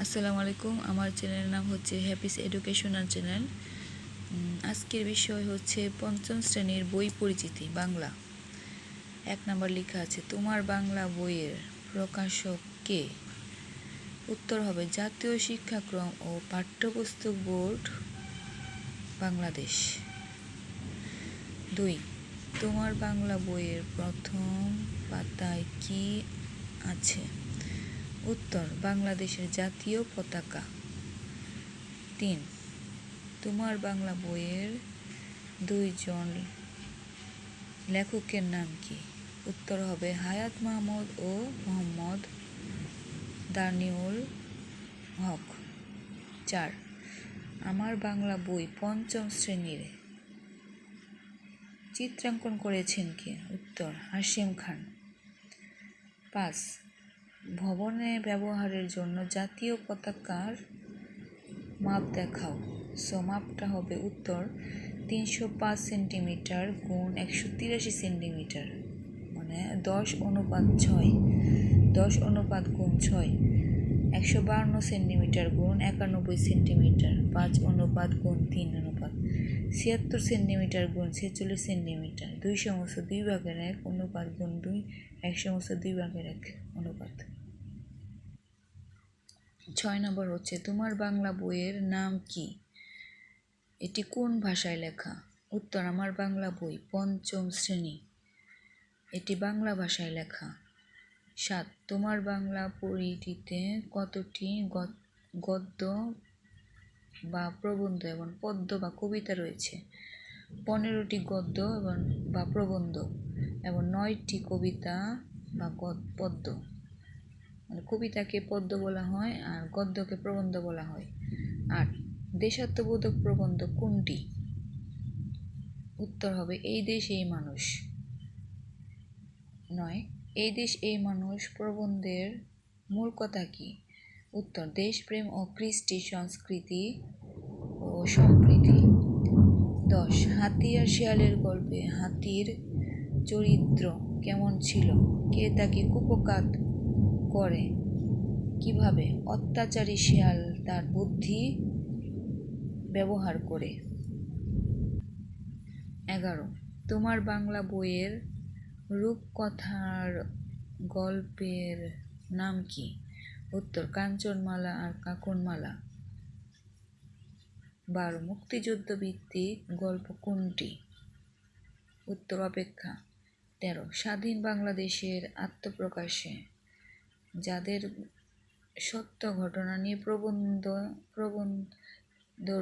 আসসালামু আলাইকুম। আমার চ্যানেলের নাম হচ্ছে হ্যাপিস এডুকেশনাল চ্যানেল। আজকের বিষয় হচ্ছে পঞ্চম শ্রেণীর বই পরিচিতি বাংলা। 1 নম্বর লেখা আছে, তোমার বাংলা বইয়ের প্রকাশক কে? উত্তর হবে জাতীয় শিক্ষাক্রম ও পাঠ্যপুস্তক বোর্ড, বাংলাদেশ। 2, তোমার বাংলা বইয়ের প্রথম পাতায় কি আছে? উত্তর বাংলাদেশের জাতীয় পতাকা। 3, তোমার বাংলা বইয়ের 2 জন লেখকের নাম কি? উত্তর হবে হায়াত মাহমুদ ও মোহাম্মদ দানিউল হক। 4, আমার বাংলা বই পঞ্চম শ্রেণীর চিত্রাঙ্কন করেছেন কে? উত্তর হাশিম খান। 5, ভবনে ব্যবহারের জন্য জাতীয় পতাকার মাপ দেখাও। মাপটা হবে উত্তর 305 সেন্টিমিটার গুণ 183 সেন্টিমিটার, মানে 10:6। 10 গুণ 6 152 সেন্টিমিটার গুণ 91 সেন্টিমিটার। 5 গুণ 3 76 সেন্টিমিটার গুণ 46 সেন্টিমিটার। 2/2 অনুপাত গুণ 2 1/2 অনুপাত। 6 নম্বর হচ্ছে, তোমার বাংলা বইয়ের নাম কি? এটি কোন ভাষায় লেখা? উত্তর আমার বাংলা বই পঞ্চম শ্রেণী, এটি বাংলা ভাষায় লেখা। 7, তোমার বাংলা বইটিতে কতটি গদ্য বা প্রবন্ধ এবং পদ্য বা কবিতা রয়েছে? 15টি গদ্য বা প্রবন্ধ এবং 9টি কবিতা বা পদ্য। মানে কবিতাকে পদ্য বলা হয় আর গদ্যকে প্রবন্ধ বলা হয়। 8, দেশাত্মবোধক প্রবন্ধ কোনটি? উত্তর হবে এই দেশ এই মানুষ। 9, এই দেশ এই মানুষ প্রবন্ধের মূল কথা কি? উত্তর দেশপ্রেম ও কৃষ্টি সংস্কৃতি ও সম্প্রীতি। 10, হাতি আর শিয়ালের গল্পে হাতির চরিত্র কেমন ছিল? কে তাকে কুপোকাত করে? কিভাবে? অত্যাচারী শিয়াল তার বুদ্ধি ব্যবহার করে। 11, তোমার বাংলা বইয়ের রূপকথার গল্পের নাম কি? উত্তর কাঞ্চনমালা আর কাকুনমালা। 12, মুক্তিযুদ্ধ ভিত্তিক গল্প কোনটি? উত্তর অপেক্ষা। 13, স্বাধীন বাংলাদেশের আত্মপ্রকাশে যাদের সত্য ঘটনা নিয়ে প্রবন্ধ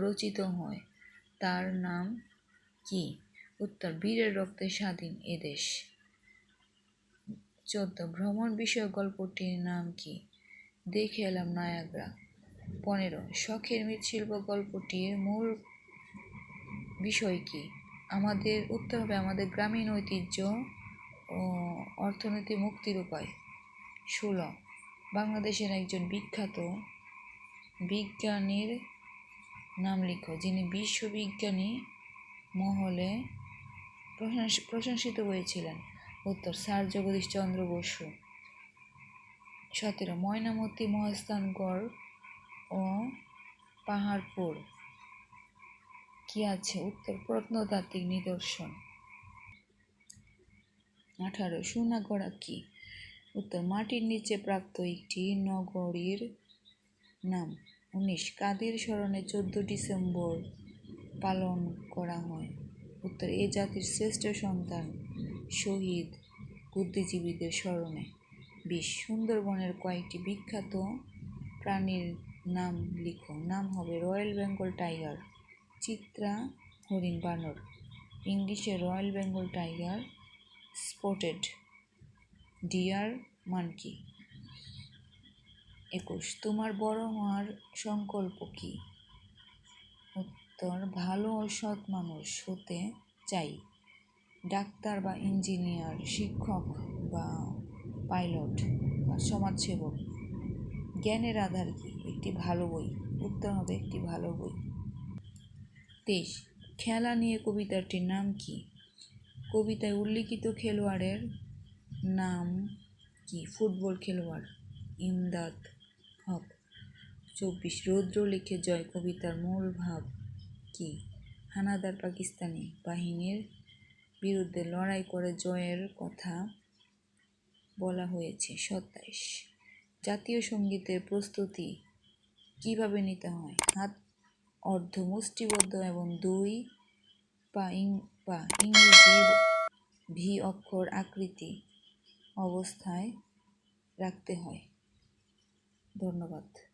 রচিত হয় তার নাম কি? উত্তর বীরের রক্তে স্বাধীন এদেশ। 14, ভ্রমণ বিষয়ক গল্পটির নাম কি? দেখে এলাম নায়াগ্রা। 15, শখের মৃৎশিল্প গল্পটির মূল বিষয় কি? উত্তর হবে আমাদের গ্রামীণ ঐতিহ্য ও অর্থনৈতিক মুক্তির উপায়। 16, বাংলাদেশের একজন বিখ্যাত বিজ্ঞানীর নাম লিখো যিনি বিশ্ববিজ্ঞানী মহলে প্রশংসিত হয়েছিলেন। উত্তর স্যার জগদীশ চন্দ্র বসু। 17, ময়নামতি, মহাস্থানগড় ও পাহাড়পুর কি আছে? উত্তর প্রত্নতাত্ত্বিক নিদর্শন। 18, সোনাগড়া কি? উত্তর মাটির নিচে প্রাপ্ত একটি নগরীর নাম। 19, কাদের স্মরণে 14 ডিসেম্বর পালন করা হয়? উত্তর এ জাতির শ্রেষ্ঠ সন্তান শহীদ বুদ্ধিজীবীদের স্মরণে। 20, সুন্দরবনের কয়েকটি বিখ্যাত প্রাণীর নাম লিখো। নাম হবে রয়্যাল বেঙ্গল টাইগার, চিত্রা হরিণ, বানর। ইংলিশে royal Bengal tiger, spotted deer, monkey. 21, তোমার বড় হওয়ার সংকল্প কি? উত্তর ভালো ও সৎ মানুষ হতে চাই, ডাক্তার বা ইঞ্জিনিয়ার, শিক্ষক বা পাইলট বা সমাজসেবক। জ্ঞানের আধার কি? একটি ভালো বই। উত্তর হবে একটি ভালো বই। 23, খেলা নিয়ে কবিতাটির নাম কি? কবিতায় উল্লিখিত খেলোয়াড়ের নাম কি? ফুটবল খেলোয়াড় ইমদাদ হক। 24 রৌদ্র লিখে জয় কবিতার মূল ভাব কি? হানাদার পাকিস্তানি বাহিনীর বিরুদ্ধে লড়াই করে জয়ের কথা বলা হয়েছে। 27 জাতীয় সঙ্গীতের প্রস্তুতি কিভাবে নিতে হয়? হাত অর্ধ মুষ্টিবদ্ধ এবং দুই পা ইংরেজি ভি অক্ষর আকৃতি অবস্থায় রাখতে হয়। ধন্যবাদ।